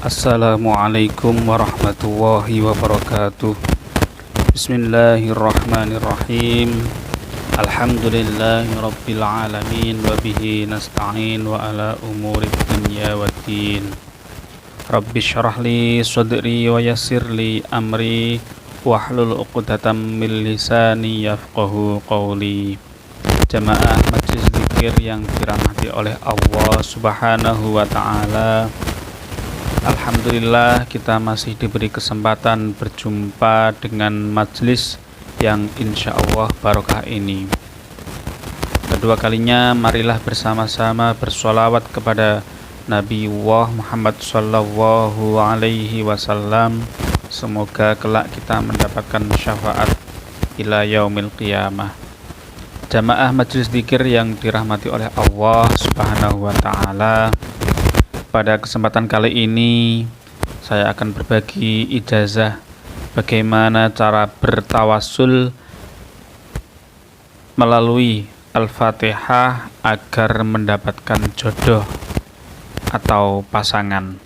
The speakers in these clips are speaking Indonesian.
Assalamualaikum warahmatullahi wabarakatuh. Bismillahirrahmanirrahim. Alhamdulillahi rabbil alamin wa bihi nasta'in wa ala umuri dunya waddin. Rabbi syrah li sadri wa yassir li amri wahlul 'uqdatam min lisani yafqahu qawli. Jamaah Majelis Zikir yang dirahmati oleh Allah Subhanahu wa taala. Alhamdulillah kita masih diberi kesempatan berjumpa dengan majelis yang insya Allah barokah ini. Kedua kalinya marilah bersama-sama bersolawat kepada Nabi Muhammad sallallahu alaihi wasallam. Semoga kelak kita mendapatkan syafaat ila yaumil qiyamah. Jamaah majelis zikir yang dirahmati oleh Allah Subhanahu wa taala. Pada kesempatan kali ini saya akan berbagi ijazah bagaimana cara bertawasul melalui Al-Fatihah agar mendapatkan jodoh atau pasangan.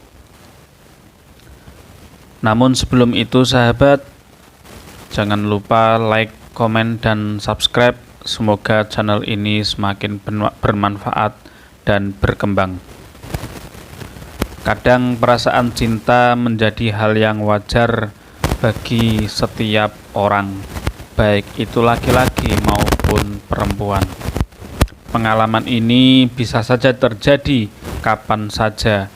Namun sebelum itu sahabat, jangan lupa like, komen, dan subscribe. Semoga channel ini semakin bermanfaat dan berkembang. Kadang perasaan cinta menjadi hal yang wajar bagi setiap orang, baik itu laki-laki maupun perempuan. Pengalaman ini bisa saja terjadi kapan saja,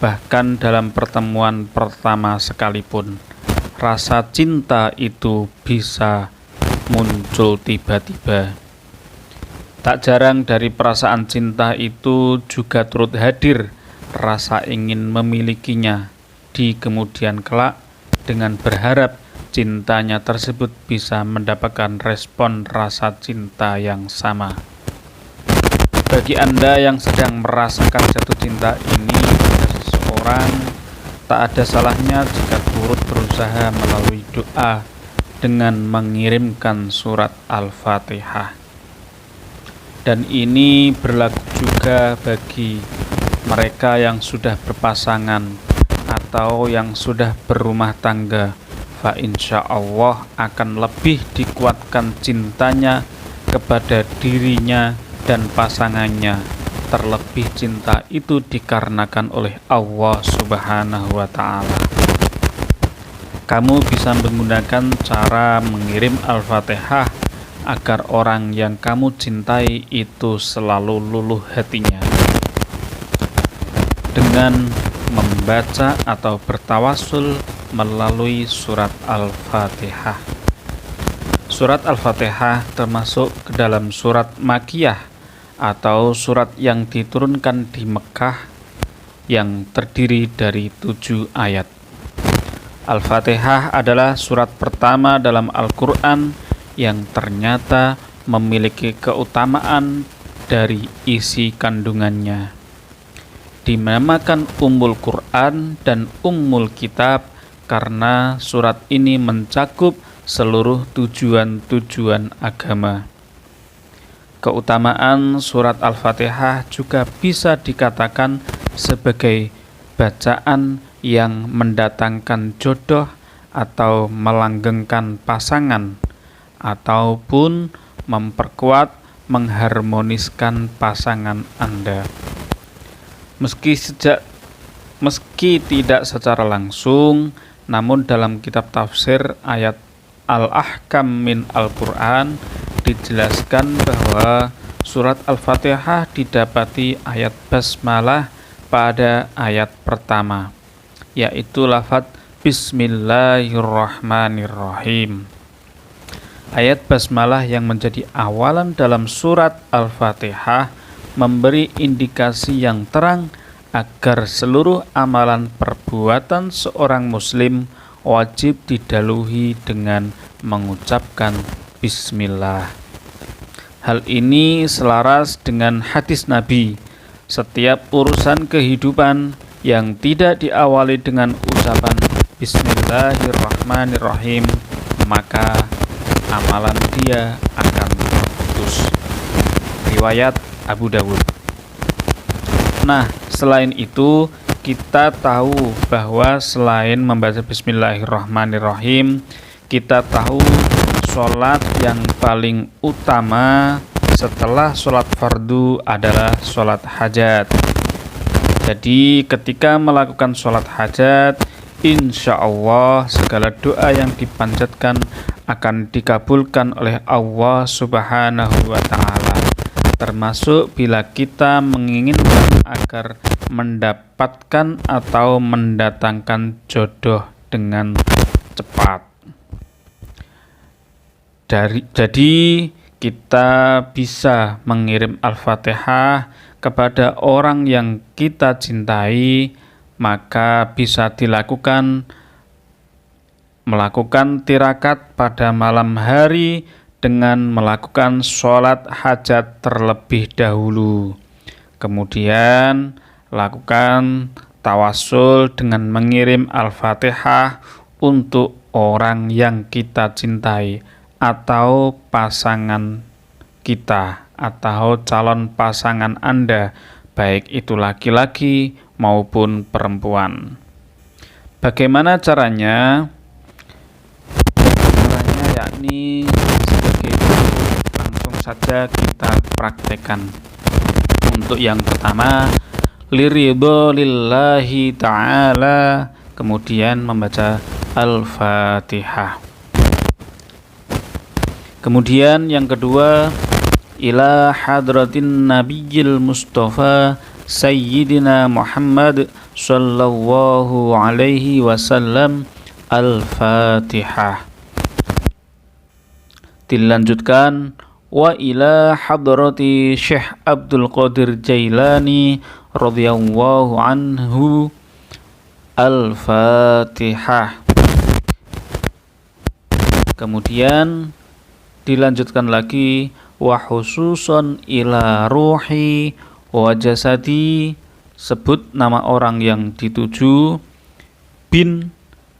bahkan dalam pertemuan pertama sekalipun. Rasa cinta itu bisa muncul tiba-tiba. Tak jarang dari perasaan cinta itu juga turut hadir rasa ingin memilikinya di kemudian kelak, dengan berharap cintanya tersebut bisa mendapatkan respon rasa cinta yang sama. Bagi Anda yang sedang merasakan jatuh cinta ini pada seseorang, tak ada salahnya jika turut berusaha melalui doa dengan mengirimkan surat Al-Fatihah. Dan ini berlaku juga bagi mereka yang sudah berpasangan atau yang sudah berumah tangga, fa insya Allah akan lebih dikuatkan cintanya kepada dirinya dan pasangannya. Terlebih cinta itu dikarenakan oleh Allah Subhanahu wa ta'ala. Kamu bisa menggunakan cara mengirim Al-Fatihah agar orang yang kamu cintai itu selalu luluh hatinya dengan membaca atau bertawasul melalui surat Al-Fatihah. Surat Al-Fatihah termasuk ke dalam surat Makkiyah atau surat yang diturunkan di Mekah yang terdiri dari 7 ayat. Al-Fatihah adalah surat pertama dalam Al-Quran yang ternyata memiliki keutamaan dari isi kandungannya. Dinamakan Ummul Quran dan Ummul Kitab karena surat ini mencakup seluruh tujuan-tujuan agama. Keutamaan surat Al-Fatihah juga bisa dikatakan sebagai bacaan yang mendatangkan jodoh atau melanggengkan pasangan, ataupun memperkuat, mengharmoniskan pasangan Anda. Meski tidak secara langsung, namun dalam kitab tafsir ayat Al-Ahkam min Al-Quran dijelaskan bahwa surat Al-Fatihah didapati ayat basmalah pada ayat pertama, yaitu lafaz Bismillahirrahmanirrahim. Ayat basmalah yang menjadi awalan dalam surat Al-Fatihah memberi indikasi yang terang agar seluruh amalan perbuatan seorang muslim wajib didahului dengan mengucapkan bismillah. Hal ini selaras dengan hadis Nabi, setiap urusan kehidupan yang tidak diawali dengan ucapan Bismillahirrahmanirrahim, maka amalan dia akan terputus. Riwayat Abu Dawud. Nah, selain itu, kita tahu bahwa selain membaca Bismillahirrahmanirrahim, kita tahu sholat yang paling utama setelah sholat fardu adalah sholat hajat. Jadi ketika melakukan sholat hajat, insya Allah segala doa yang dipanjatkan akan dikabulkan oleh Allah Subhanahu wa Ta'ala, termasuk bila kita menginginkan agar mendapatkan atau mendatangkan jodoh dengan cepat. Jadi kita bisa mengirim Al-Fatihah kepada orang yang kita cintai, maka bisa melakukan tirakat pada malam hari dengan melakukan sholat hajat terlebih dahulu. Kemudian lakukan tawasul dengan mengirim Al-Fatihah untuk orang yang kita cintai atau pasangan kita atau calon pasangan Anda, baik itu laki-laki maupun perempuan. Bagaimana caranya? Yakni sebagai langsung saja kita praktekkan. Untuk yang pertama, liridho lillahi ta'ala, kemudian membaca Al-Fatihah. Kemudian yang kedua, ila hadratin nabiyil mustafa sayyidina Muhammad sallallahu alaihi wasallam, Al-Fatihah. Dilanjutkan, wa ila hadrati Syekh Abdul Qadir Jailani radhiyallahu anhu, Al-Fatihah. Kemudian dilanjutkan lagi, wa khususon ila ruhi wa jasadi, sebut nama orang yang dituju, bin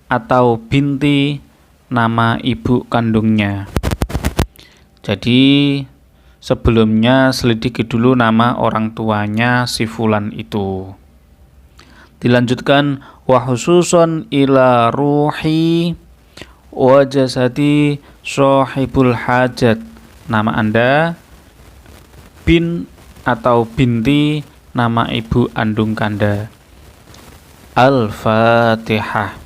atau binti, nama ibu kandungnya. Jadi sebelumnya selidiki dulu nama orang tuanya si fulan itu. Dilanjutkan, wa khususon ila ruhi wa jasadi sahibul hajat, nama Anda, bin atau binti, nama ibu andung Anda. Al-Fatihah.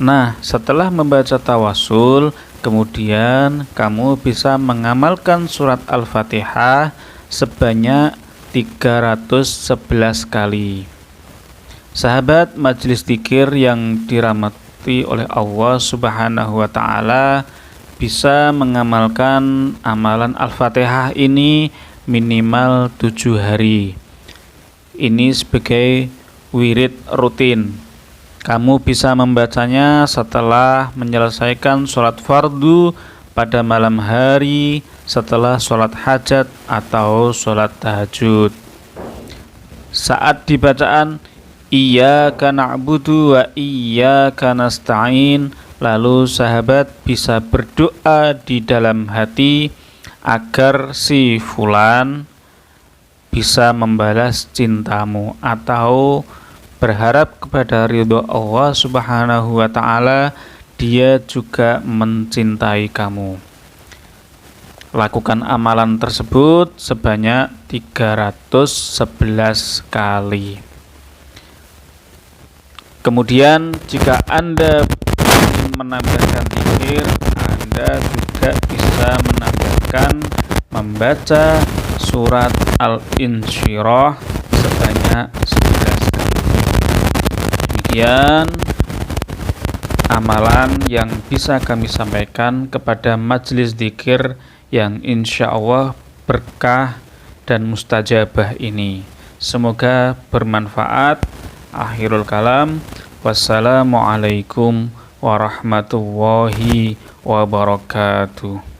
Nah, setelah membaca tawasul, kemudian kamu bisa mengamalkan surat Al-Fatihah sebanyak 311 kali. Sahabat majelis dzikir yang dirahmati oleh Allah Subhanahu wa Ta'ala, bisa mengamalkan amalan Al-Fatihah ini minimal 7 hari. Ini sebagai wirid rutin. Kamu bisa membacanya setelah menyelesaikan sholat fardu pada malam hari, setelah sholat hajat atau sholat tahajud. Saat dibacaan iyyaka na'budu wa iyyaka nasta'in, lalu sahabat bisa berdoa di dalam hati agar si fulan bisa membalas cintamu atau berharap kepada ridho Allah Subhanahu wa Ta'ala, dia juga mencintai kamu. Lakukan amalan tersebut sebanyak 311 kali. Kemudian jika Anda ingin menambahkan zikir, Anda juga bisa menambahkan membaca surat Al-Insyirah sebanyak 11 kali. Demikian amalan yang bisa kami sampaikan kepada majelis dzikir yang insya Allah berkah dan mustajabah ini. Semoga bermanfaat. Akhirul kalam. Wassalamualaikum warahmatullahi wabarakatuh.